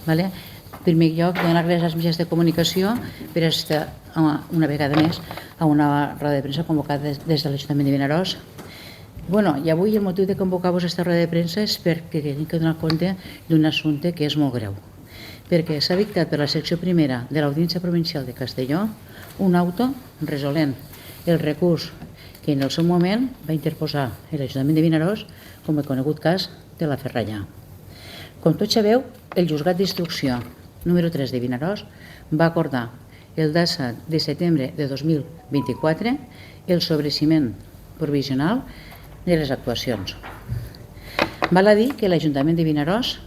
Vale? En primer lloc, donar gràcies als mitjans de comunicació per estar una vegada més a una roda de premsa convocada des de l'Ajuntament de Vinaròs. I avui el motiu de convocar-vos aquesta roda de premsa és perquè hem de donar compte d'un assumpte que és molt greu. Perquè s'ha dictat per la secció primera de l'Audiència Provincial de Castelló un auto resolent el recurs que en el seu moment va interposar l'Ajuntament de Vinaròs com a conegut cas de la Ferralla. Com tots sabeu, el Juzgat d'Instrucció número 3 de Vinaròs va acordar el 17 de setembre de 2024 el sobreseïment provisional de les actuacions. Val a dir que l'Ajuntament de Vinaròs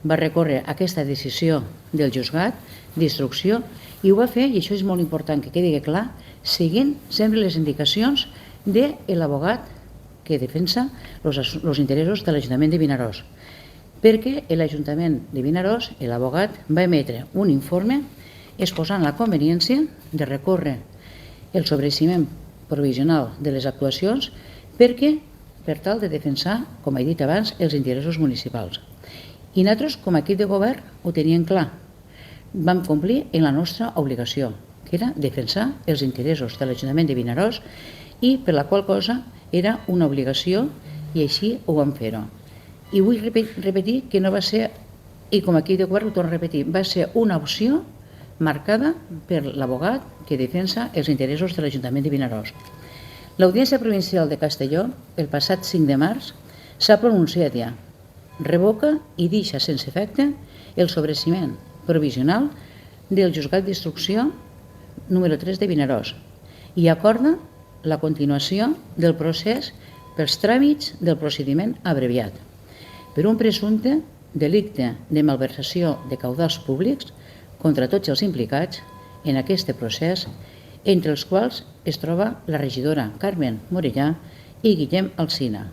va recórrer aquesta decisió del Juzgat d'Instrucció i ho va fer, i això és molt important que quedi clar, seguint sempre les indicacions de l'abogat que defensa els interessos de l'Ajuntament de Vinaròs. Perquè l'Ajuntament de Vinaròs, l'abogat, va emetre un informe exposant la conveniència de recórrer el sobreseïment provisional de les actuacions per tal de defensar, com he dit abans, els interessos municipals. I nosaltres, com a equip de govern, ho teníem clar. Vam complir en la nostra obligació, que era defensar els interessos de l'Ajuntament de Vinaròs i per la qual cosa era una obligació i així ho vam fer-ho. I vull repetir que no va ser, i com a equip de govern ho torno a repetir, va ser una opció marcada per l'abogat que defensa els interessos de l'Ajuntament de Vinaròs. L'Audiència Provincial de Castelló, el passat 5 de març, s'ha pronunciat ja, revoca i deixa sense efecte el sobreseïment provisional del Juzgat d'Instrucció número 3 de Vinaròs i acorda la continuació del procés pels tràmits del procediment abreviat per un presumpte delicte de malversació de caudals públics contra tots els implicats en aquest procés, entre els quals es troba la regidora Carmen Morellà i Guillem Alsina,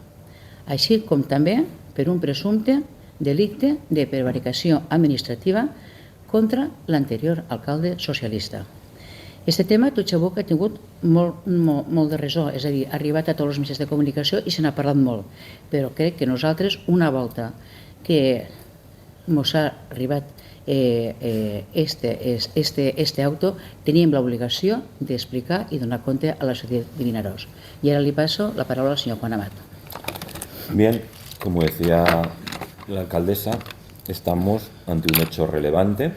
així com també per un presumpte delicte de prevaricació administrativa contra l'anterior alcalde socialista. Aquest tema, tots sabeu que ha tingut molt de ressò, és a dir, ha arribat a tots els mitjans de comunicació i se n'ha parlat molt, però crec que nosaltres, una volta que ens ha arribat este auto, teníem l'obligació d'explicar i donar compte a la societat de Vinaròs. Y ahora le paso la palabra al señor Juan Amat. Bien, como decía la alcaldesa, estamos ante un hecho relevante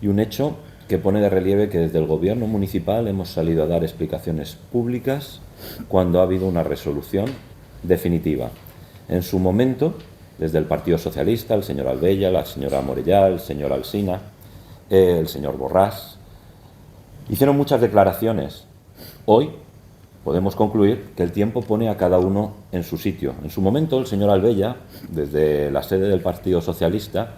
y un hecho que pone de relieve que desde el gobierno municipal hemos salido a dar explicaciones públicas cuando ha habido una resolución definitiva. En su momento, desde el Partido Socialista, el señor Albella, la señora Morellà, el señor Alsina, el señor Borràs, hicieron muchas declaraciones. Hoy podemos concluir que el tiempo pone a cada uno en su sitio. En su momento, el señor Albella, desde la sede del Partido Socialista,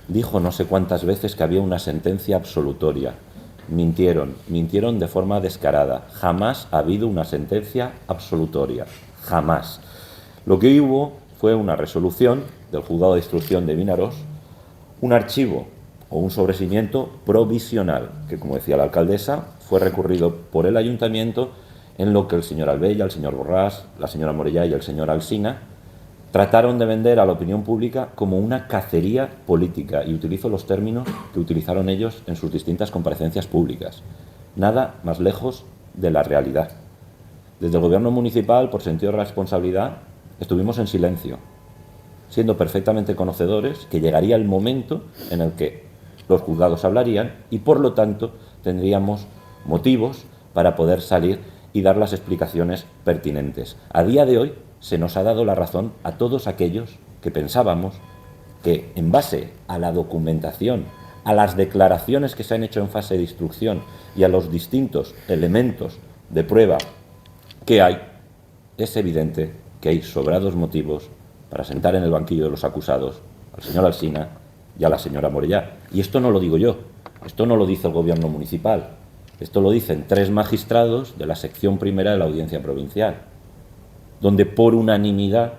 dijo no sé cuántas veces que había una sentencia absolutoria. Mintieron de forma descarada. Jamás ha habido una sentencia absolutoria. Jamás. Lo que hubo fue una resolución del Juzgado de Instrucción de Vinaròs, un archivo o un sobreseimiento provisional, que, como decía la alcaldesa, fue recurrido por el ayuntamiento, en lo que el señor Albella, el señor Borràs, la señora Morellà y el señor Alsina trataron de vender a la opinión pública como una cacería política, y utilizo los términos que utilizaron ellos en sus distintas comparecencias públicas. Nada más lejos de la realidad. Desde el gobierno municipal, por sentido de responsabilidad, estuvimos en silencio, siendo perfectamente conocedores que llegaría el momento en el que los juzgados hablarían y, por lo tanto, tendríamos motivos para poder salir y dar las explicaciones pertinentes. A día de hoy se nos ha dado la razón a todos aquellos que pensábamos que, en base a la documentación, a las declaraciones que se han hecho en fase de instrucción y a los distintos elementos de prueba que hay, es evidente que hay sobrados motivos para sentar en el banquillo de los acusados al señor Alsina y a la señora Morellà. Y esto no lo digo yo, esto no lo dice el gobierno municipal, esto lo dicen 3 magistrados de la sección primera de la Audiencia Provincial, donde por unanimidad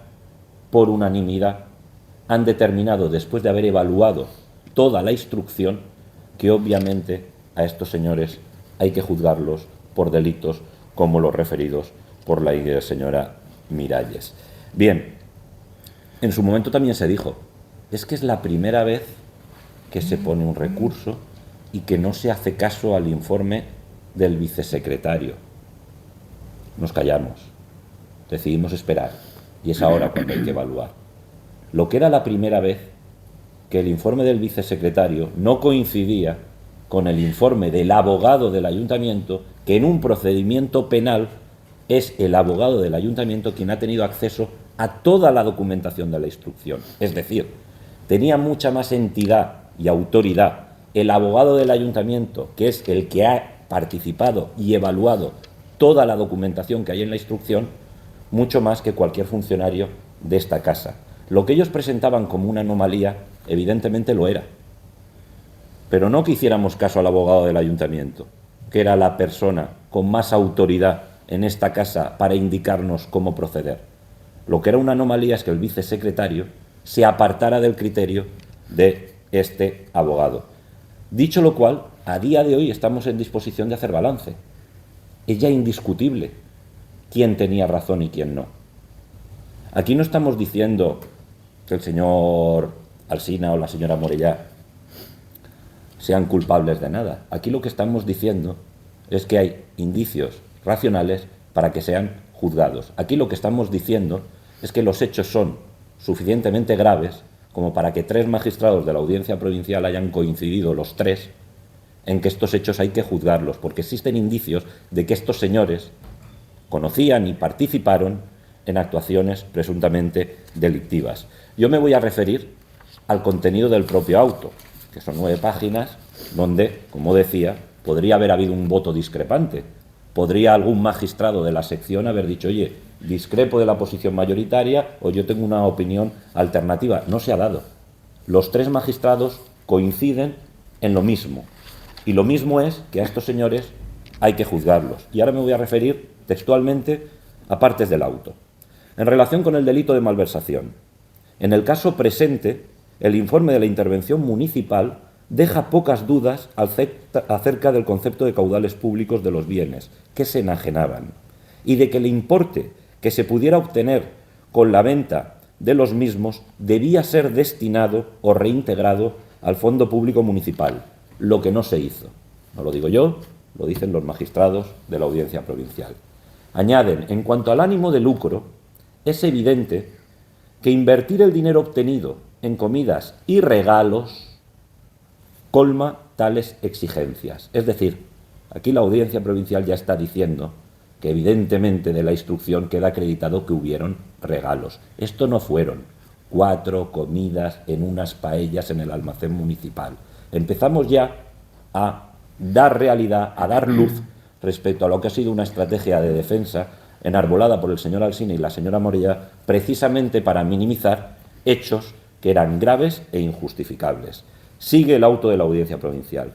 han determinado, después de haber evaluado toda la instrucción, que obviamente a estos señores hay que juzgarlos por delitos como los referidos por la señora Miralles. Bien, en su momento también se dijo, es que es la primera vez que se pone un recurso y que no se hace caso al informe del vicesecretario. Nos callamos, decidimos esperar y es ahora cuando hay que evaluar. Lo que era la primera vez que el informe del vicesecretario no coincidía con el informe del abogado del ayuntamiento, que en un procedimiento penal es el abogado del ayuntamiento quien ha tenido acceso a toda la documentación de la instrucción. Es decir, tenía mucha más entidad y autoridad el abogado del ayuntamiento, que es el que ha participado y evaluado toda la documentación que hay en la instrucción, mucho más que cualquier funcionario de esta casa. Lo que ellos presentaban como una anomalía, evidentemente lo era. Pero no que hiciéramos caso al abogado del ayuntamiento, que era la persona con más autoridad en esta casa para indicarnos cómo proceder. Lo que era una anomalía es que el vicesecretario se apartara del criterio de este abogado. Dicho lo cual, a día de hoy estamos en disposición de hacer balance. Es ya indiscutible quién tenía razón y quién no. Aquí no estamos diciendo que el señor Alsina o la señora Morellà sean culpables de nada. Aquí lo que estamos diciendo es que hay indicios racionales para que sean juzgados. Aquí lo que estamos diciendo es que los hechos son suficientemente graves como para que 3 magistrados de la Audiencia Provincial hayan coincidido los 3 en que estos hechos hay que juzgarlos, porque existen indicios de que estos señores conocían y participaron en actuaciones presuntamente delictivas. Yo me voy a referir al contenido del propio auto, que son 9 páginas, donde, como decía, podría haber habido un voto discrepante. Podría algún magistrado de la sección haber dicho, oye, discrepo de la posición mayoritaria o yo tengo una opinión alternativa. No se ha dado. Los 3 magistrados coinciden en lo mismo. Y lo mismo es que a estos señores hay que juzgarlos. Y ahora me voy a referir textualmente a partes del auto. En relación con el delito de malversación, en el caso presente, el informe de la intervención municipal deja pocas dudas acerca del concepto de caudales públicos de los bienes que se enajenaban y de que el importe que se pudiera obtener con la venta de los mismos debía ser destinado o reintegrado al Fondo Público Municipal, lo que no se hizo. No lo digo yo, lo dicen los magistrados de la Audiencia Provincial. Añaden, en cuanto al ánimo de lucro, es evidente que invertir el dinero obtenido en comidas y regalos colma tales exigencias. Es decir, aquí la Audiencia Provincial ya está diciendo que evidentemente de la instrucción queda acreditado que hubieron regalos. Esto no fueron 4 comidas en unas paellas en el almacén municipal. Empezamos ya a dar realidad, a dar luz respecto a lo que ha sido una estrategia de defensa enarbolada por el señor Alsina y la señora Morellà, precisamente para minimizar hechos que eran graves e injustificables. Sigue el auto de la Audiencia Provincial.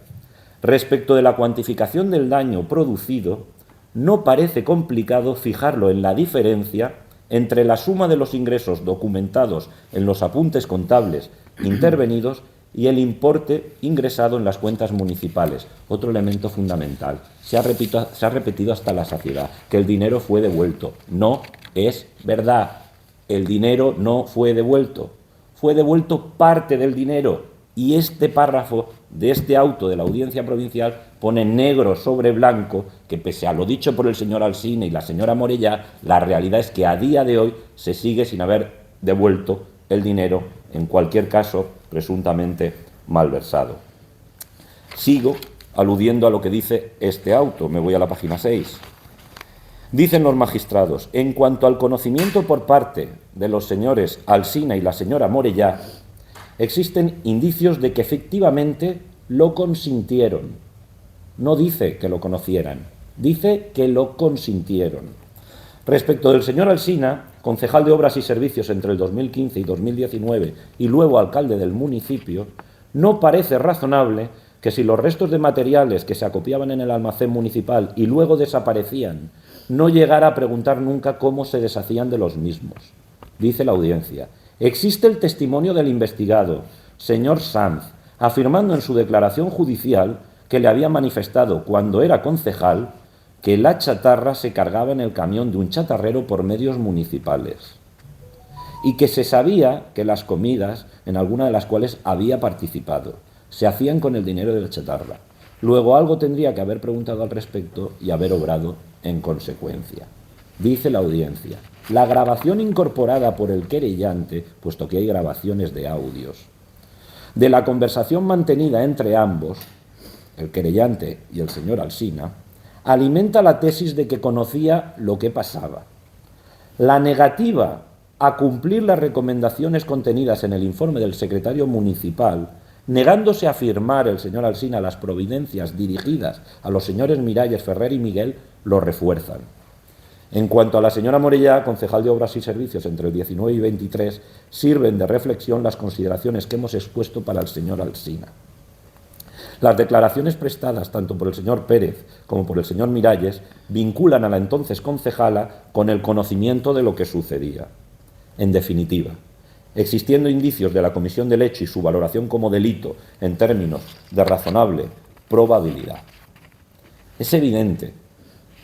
Respecto de la cuantificación del daño producido, no parece complicado fijarlo en la diferencia entre la suma de los ingresos documentados en los apuntes contables intervenidos y el importe ingresado en las cuentas municipales. Otro elemento fundamental. Se ha repetido hasta la saciedad que el dinero fue devuelto. No es verdad. El dinero no fue devuelto. Fue devuelto parte del dinero. Y este párrafo de este auto de la Audiencia Provincial pone negro sobre blanco que, pese a lo dicho por el señor Alsina y la señora Morellà, la realidad es que a día de hoy se sigue sin haber devuelto el dinero, en cualquier caso, presuntamente malversado. Sigo aludiendo a lo que dice este auto, me voy a la página 6. Dicen los magistrados, en cuanto al conocimiento por parte de los señores Alsina y la señora Morellà, existen indicios de que efectivamente lo consintieron. No dice que lo conocieran, dice que lo consintieron. Respecto del señor Alsina, concejal de Obras y Servicios entre el 2015 y 2019 y luego alcalde del municipio, no parece razonable que si los restos de materiales que se acopiaban en el almacén municipal y luego desaparecían, no llegara a preguntar nunca cómo se deshacían de los mismos. Dice la audiencia, existe el testimonio del investigado, señor Sanz, afirmando en su declaración judicial que le había manifestado cuando era concejal que la chatarra se cargaba en el camión de un chatarrero por medios municipales y que se sabía que las comidas, en alguna de las cuales había participado. Se hacían con el dinero de la chatarra. Luego algo tendría que haber preguntado al respecto y haber obrado en consecuencia. Dice la audiencia: la grabación incorporada por el querellante, puesto que hay grabaciones de audios, de la conversación mantenida entre ambos, el querellante y el señor Alsina, alimenta la tesis de que conocía lo que pasaba. La negativa a cumplir las recomendaciones contenidas en el informe del secretario municipal, negándose a firmar el señor Alsina las providencias dirigidas a los señores Miralles, Ferrer y Miguel, lo refuerzan. En cuanto a la señora Morellá, concejal de Obras y Servicios entre el 19 y 23, sirven de reflexión las consideraciones que hemos expuesto para el señor Alsina. Las declaraciones prestadas tanto por el señor Pérez como por el señor Miralles vinculan a la entonces concejala con el conocimiento de lo que sucedía. En definitiva, existiendo indicios de la comisión del hecho y su valoración como delito en términos de razonable probabilidad, es evidente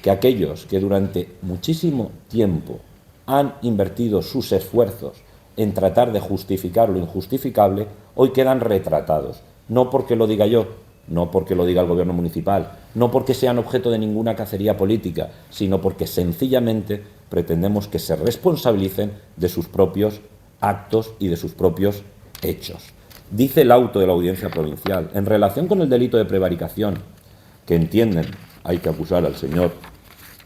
que aquellos que durante muchísimo tiempo han invertido sus esfuerzos en tratar de justificar lo injustificable, hoy quedan retratados, no porque lo diga yo, no porque lo diga el gobierno municipal, no porque sean objeto de ninguna cacería política, sino porque sencillamente pretendemos que se responsabilicen de sus propios actos y de sus propios hechos. Dice el auto de la Audiencia Provincial, en relación con el delito de prevaricación, que entienden hay que acusar al señor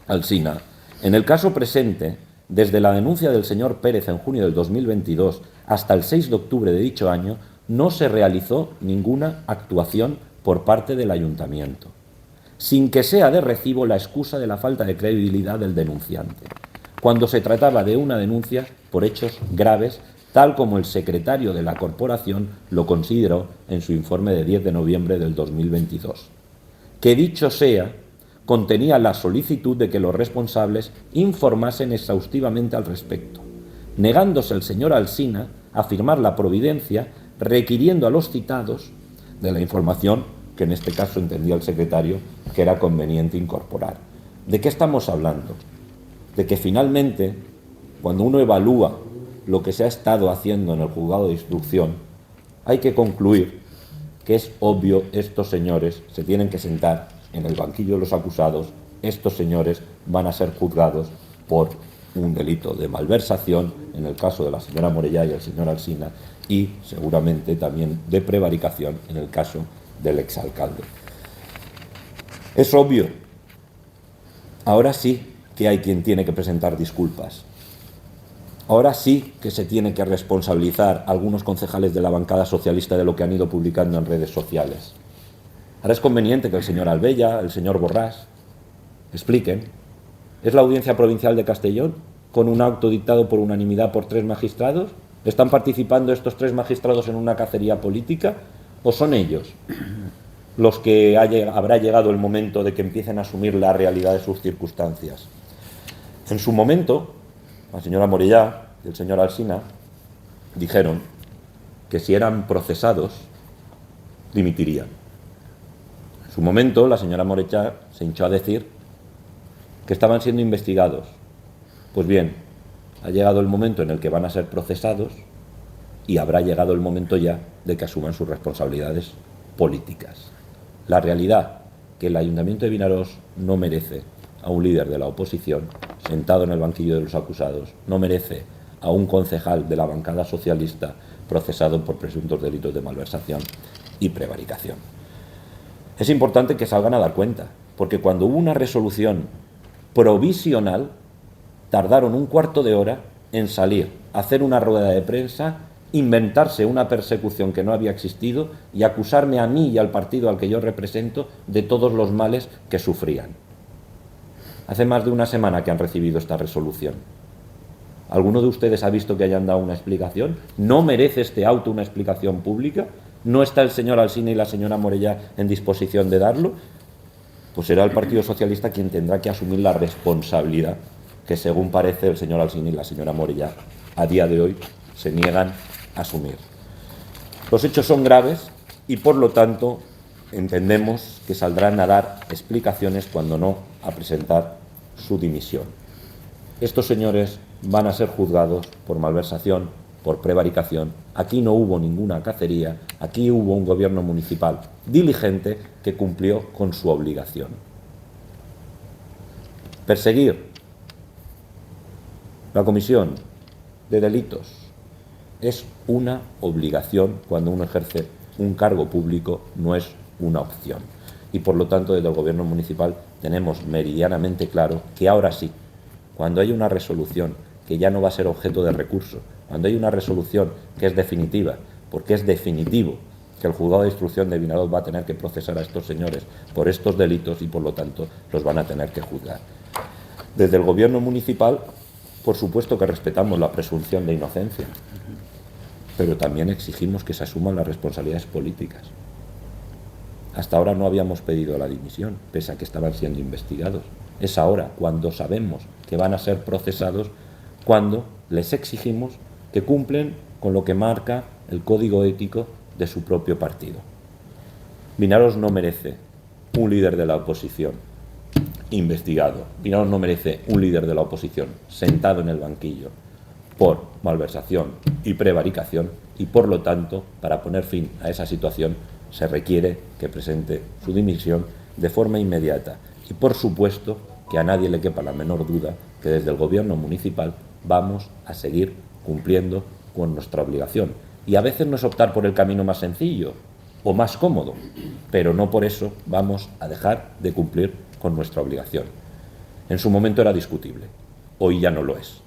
Alsina, en el caso presente, desde la denuncia del señor Pérez en junio del 2022 hasta el 6 de octubre de dicho año, no se realizó ninguna actuación por parte del ayuntamiento, sin que sea de recibo la excusa de la falta de credibilidad del denunciante, cuando se trataba de una denuncia por hechos graves, tal como el secretario de la corporación lo consideró en su informe de 10 de noviembre del 2022. Que dicho sea, contenía la solicitud de que los responsables informasen exhaustivamente al respecto, negándose el señor Alsina a firmar la providencia, requiriendo a los citados de la información que en este caso entendía el secretario que era conveniente incorporar. ¿De qué estamos hablando? De que finalmente, cuando uno evalúa lo que se ha estado haciendo en el juzgado de instrucción, hay que concluir que es obvio, estos señores se tienen que sentar en el banquillo de los acusados, estos señores van a ser juzgados por un delito de malversación, en el caso de la señora Morellá y el señor Alsina, y seguramente también de prevaricación en el caso del exalcalde. Es obvio, ahora sí que hay quien tiene que presentar disculpas. Ahora sí que se tiene que responsabilizar a algunos concejales de la bancada socialista de lo que han ido publicando en redes sociales. Ahora es conveniente que el señor Albella, el señor Borrás, expliquen. ¿Es la Audiencia Provincial de Castellón, con un acto dictado por unanimidad por 3 magistrados? ¿Están participando estos 3 magistrados en una cacería política? ¿O son ellos los que habrá llegado el momento de que empiecen a asumir la realidad de sus circunstancias? En su momento, la señora Morellá y el señor Alsina dijeron que si eran procesados, dimitirían. En su momento, la señora Morellá se hinchó a decir que estaban siendo investigados. Pues bien, ha llegado el momento en el que van a ser procesados y habrá llegado el momento ya de que asuman sus responsabilidades políticas. La realidad, que el Ayuntamiento de Vinaròs no merece a un líder de la oposición sentado en el banquillo de los acusados, no merece a un concejal de la bancada socialista procesado por presuntos delitos de malversación y prevaricación. Es importante que salgan a dar cuenta, porque cuando hubo una resolución provisional, tardaron un cuarto de hora en salir, hacer una rueda de prensa, inventarse una persecución que no había existido y acusarme a mí y al partido al que yo represento de todos los males que sufrían. Hace más de una semana que han recibido esta resolución. ¿Alguno de ustedes ha visto que hayan dado una explicación? ¿No merece este auto una explicación pública? ¿No está el señor Alsina y la señora Morellá en disposición de darlo? Pues será el Partido Socialista quien tendrá que asumir la responsabilidad que, según parece, el señor Alsina y la señora Morellá a día de hoy se niegan a asumir. Los hechos son graves y, por lo tanto, entendemos que saldrán a dar explicaciones, cuando no a presentar su dimisión. Estos señores van a ser juzgados por malversación por prevaricación. Aquí no hubo ninguna cacería, aquí hubo un gobierno municipal diligente que cumplió con su obligación. Perseguir la comisión de delitos es una obligación cuando uno ejerce un cargo público, no es una opción. Y por lo tanto, desde el gobierno municipal tenemos meridianamente claro que ahora sí, cuando hay una resolución que ya no va a ser objeto de recurso, cuando hay una resolución que es definitiva, porque es definitivo que el juzgado de instrucción de Vinaròs va a tener que procesar a estos señores por estos delitos y por lo tanto los van a tener que juzgar. Desde el gobierno municipal, por supuesto que respetamos la presunción de inocencia, pero también exigimos que se asuman las responsabilidades políticas. Hasta ahora no habíamos pedido la dimisión, pese a que estaban siendo investigados. Es ahora, cuando sabemos que van a ser procesados, cuando les exigimos que cumplen con lo que marca el código ético de su propio partido. Vinaròs no merece un líder de la oposición investigado. Vinaròs no merece un líder de la oposición sentado en el banquillo por malversación y prevaricación, y por lo tanto, para poner fin a esa situación, se requiere que presente su dimisión de forma inmediata. Y por supuesto que a nadie le quepa la menor duda que desde el gobierno municipal vamos a seguir cumpliendo con nuestra obligación. Y a veces no es optar por el camino más sencillo o más cómodo, pero no por eso vamos a dejar de cumplir con nuestra obligación. En su momento era discutible, hoy ya no lo es.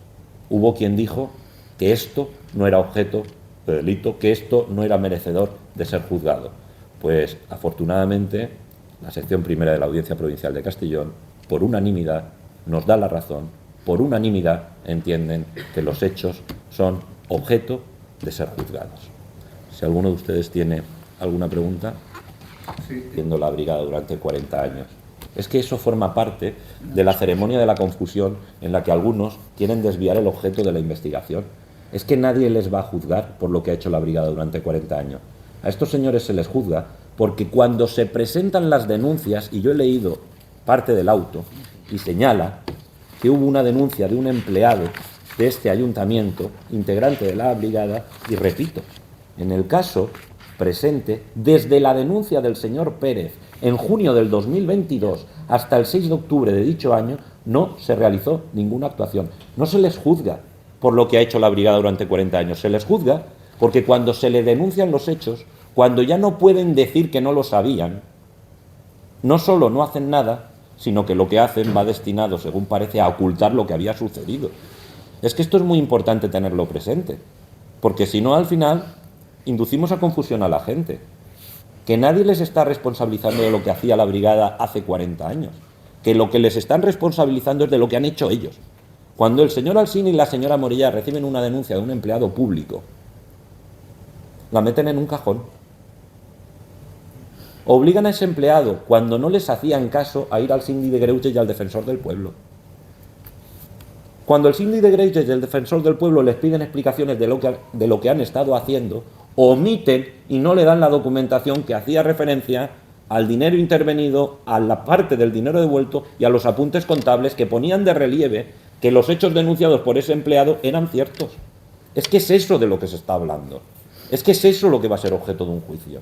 Hubo quien dijo que esto no era objeto de delito, que esto no era merecedor de ser juzgado. Pues afortunadamente la sección primera de la Audiencia Provincial de Castellón, por unanimidad, nos da la razón, por unanimidad entienden que los hechos son objeto de ser juzgados. Si alguno de ustedes tiene alguna pregunta, viendo la brigada durante 40 años. Es que eso forma parte de la ceremonia de la confusión en la que algunos quieren desviar el objeto de la investigación. Es que nadie les va a juzgar por lo que ha hecho la brigada durante 40 años. A estos señores se les juzga porque cuando se presentan las denuncias, y yo he leído parte del auto, y señala que hubo una denuncia de un empleado de este ayuntamiento, integrante de la brigada, y repito, en el caso presente, desde la denuncia del señor Pérez en junio del 2022 hasta el 6 de octubre de dicho año, no se realizó ninguna actuación. No se les juzga por lo que ha hecho la brigada durante 40 años, se les juzga porque cuando se le denuncian los hechos, cuando ya no pueden decir que no lo sabían, no solo no hacen nada, sino que lo que hacen va destinado, según parece, a ocultar lo que había sucedido. Es que esto es muy importante tenerlo presente, porque si no, al final, inducimos a confusión a la gente. Que nadie les está responsabilizando de lo que hacía la brigada hace 40 años, que lo que les están responsabilizando es de lo que han hecho ellos. Cuando el señor Alsina y la señora Morella reciben una denuncia de un empleado público, la meten en un cajón. Obligan a ese empleado, cuando no les hacían caso, a ir al síndic de Greuges y al defensor del pueblo. Cuando el síndic de Greuges y el defensor del pueblo les piden explicaciones de lo que han estado haciendo, omiten y no le dan la documentación que hacía referencia al dinero intervenido, a la parte del dinero devuelto y a los apuntes contables que ponían de relieve que los hechos denunciados por ese empleado eran ciertos. Es que es eso de lo que se está hablando. Es que es eso lo que va a ser objeto de un juicio.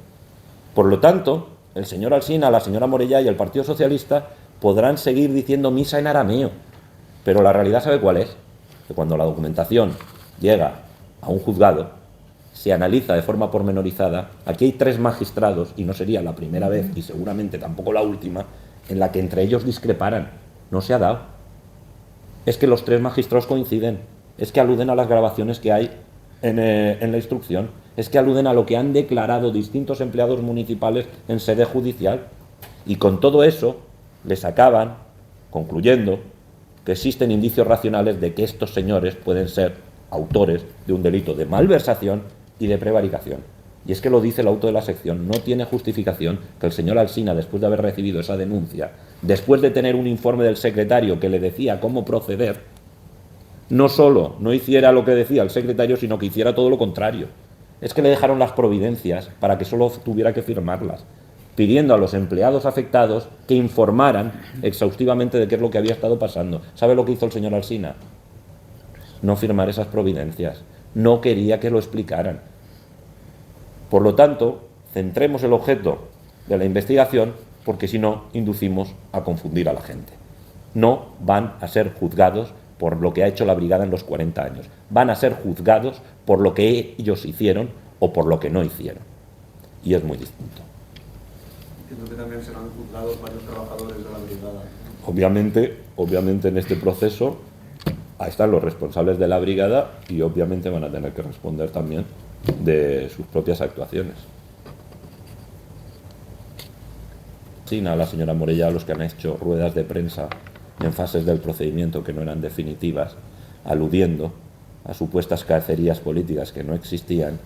Por lo tanto, el señor Alsina, la señora Morella y el Partido Socialista podrán seguir diciendo misa en arameo, pero la realidad, ¿sabe cuál es? Que cuando la documentación llega a un juzgado, se analiza de forma pormenorizada. Aquí hay 3 magistrados, y no sería la primera vez, y seguramente tampoco la última, en la que entre ellos discreparan. No se ha dado. Es que los 3 magistrados coinciden. Es que aluden a las grabaciones que hay en la instrucción. Es que aluden a lo que han declarado distintos empleados municipales en sede judicial. Y con todo eso les acaban concluyendo que existen indicios racionales de que estos señores pueden ser autores de un delito de malversación y de prevaricación. Y es que lo dice el auto de la sección, no tiene justificación que el señor Alsina, después de haber recibido esa denuncia, después de tener un informe del secretario que le decía cómo proceder, no solo no hiciera lo que decía el secretario, sino que hiciera todo lo contrario. Es que le dejaron las providencias para que solo tuviera que firmarlas, pidiendo a los empleados afectados que informaran exhaustivamente de qué es lo que había estado pasando. ¿Sabe lo que hizo el señor Alsina? No firmar esas providencias. no quería que lo explicaran. Por lo tanto, centremos el objeto de la investigación, porque si no, inducimos a confundir a la gente. No van a ser juzgados por lo que ha hecho la brigada en los 40 años. Van a ser juzgados por lo que ellos hicieron o por lo que no hicieron. Y es muy distinto. Entiendo que también serán juzgados varios trabajadores de la brigada. Obviamente en este proceso ahí están los responsables de la brigada y obviamente van a tener que responder también de sus propias actuaciones. Sí, a la señora Morella, a los que han hecho ruedas de prensa en fases del procedimiento que no eran definitivas, aludiendo a supuestas cacerías políticas que no existían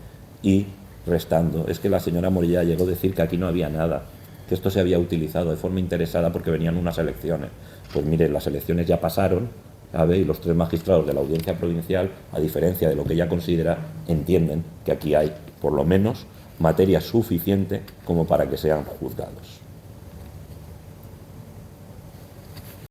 y restando. Es que la señora Morella llegó a decir que aquí no había nada, que esto se había utilizado de forma interesada porque venían unas elecciones. Pues mire, las elecciones ya pasaron, ¿sabe? Y los 3 magistrados de la Audiencia Provincial, a diferencia de lo que ella considera, entienden que aquí hay, por lo menos, materia suficiente como para que sean juzgados.